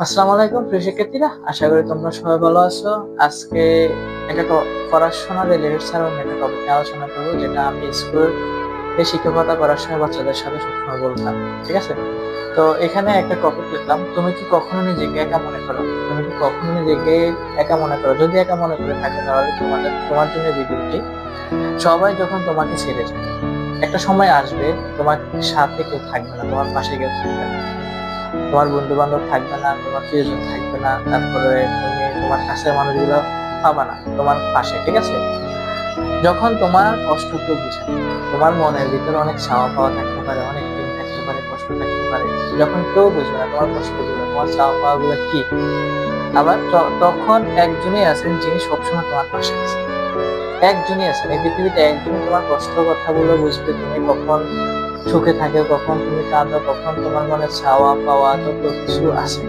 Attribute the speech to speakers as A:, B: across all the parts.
A: আসসালামু আলাইকুম প্রিয় শিক্ষার্থীরা, আশা করি তোমরা সবাই ভালো আছো। আজকে একটা পড়াশোনা রিলেটেড একটা টপিক নিয়ে আলোচনা করবো, যেটা আমি স্কুলে শিক্ষকতা করার সময় বাচ্চাদের সাথে সবসময় বলতাম। ঠিক আছে, তো এখানে একটা টপিক লিখলাম, তুমি কি কখনো নিজেকে একা মনে করো? তুমি কি কখনো নিজেকে একা মনে করো? যদি একা মনে করে থাকে তাহলে তোমার জন্য ভিডিওটি। সবাই যখন তোমাকে ছেড়ে যায়, একটা সময় আসবে তোমার সাথে কেউ থাকবে না, তোমার পাশে কেউ থাকবে না, তোমার বন্ধু বান্ধব থাকবে না, তোমার প্রিয়জন থাকবে না, তারপরে তুমি তোমার কাছের মানুষগুলো পাবা না তোমার পাশে। ঠিক আছে, যখন তোমার কষ্ট কেউ বুঝে, তোমার মনের ভিতরে অনেক চাওয়া পাওয়া থাকতে পারে, অনেক দিন থাকতে পারে, কষ্ট থাকতে পারে, যখন কেউ বুঝবে না তোমার কষ্টগুলো, তোমার চাওয়া পাওয়া গুলো কি, আবার তখন একজনই আছেন যিনি সবসময় তোমার পাশে আছেন। একজনই আছেন এই পৃথিবীতে, একজনই তোমার কষ্ট কথাগুলো বুঝবে। তুমি কখন সুখে থাকে, কখন তুমি কাঁদো, কখন তোমার মনে চাওয়া পাওয়া যত কিছু আছে,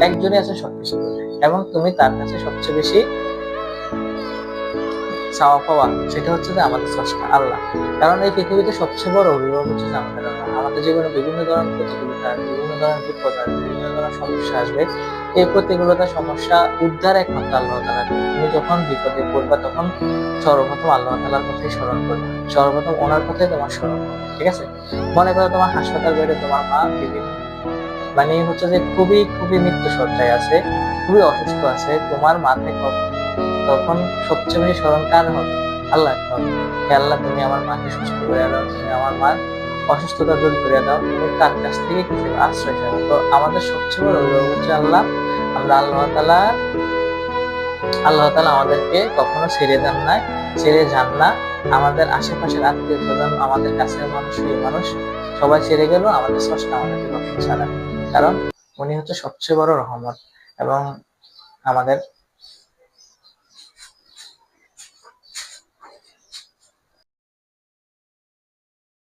A: একজনই আছে সবকিছু বোঝে। এবং তুমি তার কাছে সবচেয়ে বেশি চাওয়া পাওয়া, সেটা হচ্ছে যে আমাদের স্রষ্টা আল্লাহ। কারণ এই পৃথিবীতে সবচেয়ে বড় অভিভাবক হচ্ছে যে আমাদের আল্লাহ। আমাদের জীবনে বিভিন্ন ধরনের প্রতিকূলতা, বিভিন্ন ধরনের বিপদ আসবে, বিভিন্ন ধরনের সমস্যা আসবে। এই প্রতিকূলতা সমস্যা উদ্ধার একমাত্র আল্লাহ তাআলা করে। তুমি যখন বিপদে পড়বা তখন সর্বপ্রথম আল্লাহ তাআলার কথাই স্মরণ করবে, সর্বপ্রথম ওনার কথাই তোমার স্মরণ করবে। ঠিক আছে, মনে করো তোমার হাসপাতাল বেডে তোমার মা বিভিন্ন মানে হচ্ছে যে খুবই খুবই মৃত্যু সজ্জায় আছে, খুবই অসুস্থ আছে, তোমার মাথায় তখন সবচেয়ে বেশি স্মরণ কার হবে? আল্লাহ হবে। হে আল্লাহ, তুমি আমার মাকে সুস্থ করে দাও, তুমি আমার মার অসুস্থতা দূর করে দাও। তুমি তার কাছ থেকে কিছু আশ্রয় চাও। তো আমাদের সবচেয়ে বড় অভিভাবক হচ্ছে আল্লাহ। আমরা আল্লাহ তাআলা আমাদেরকে কখনো ছেড়ে দেন না, ছেড়ে যান না। আমাদের আশেপাশের আত্মীয় স্বজন, আমাদের কাছের মানুষ, এই মানুষ সবাই ছেড়ে গেল, আমাদের স্রষ্টা আমাদেরকে কখনো ছাড়েন। কারণ উনি হচ্ছে সবচেয়ে বড় রহমত এবং আমাদের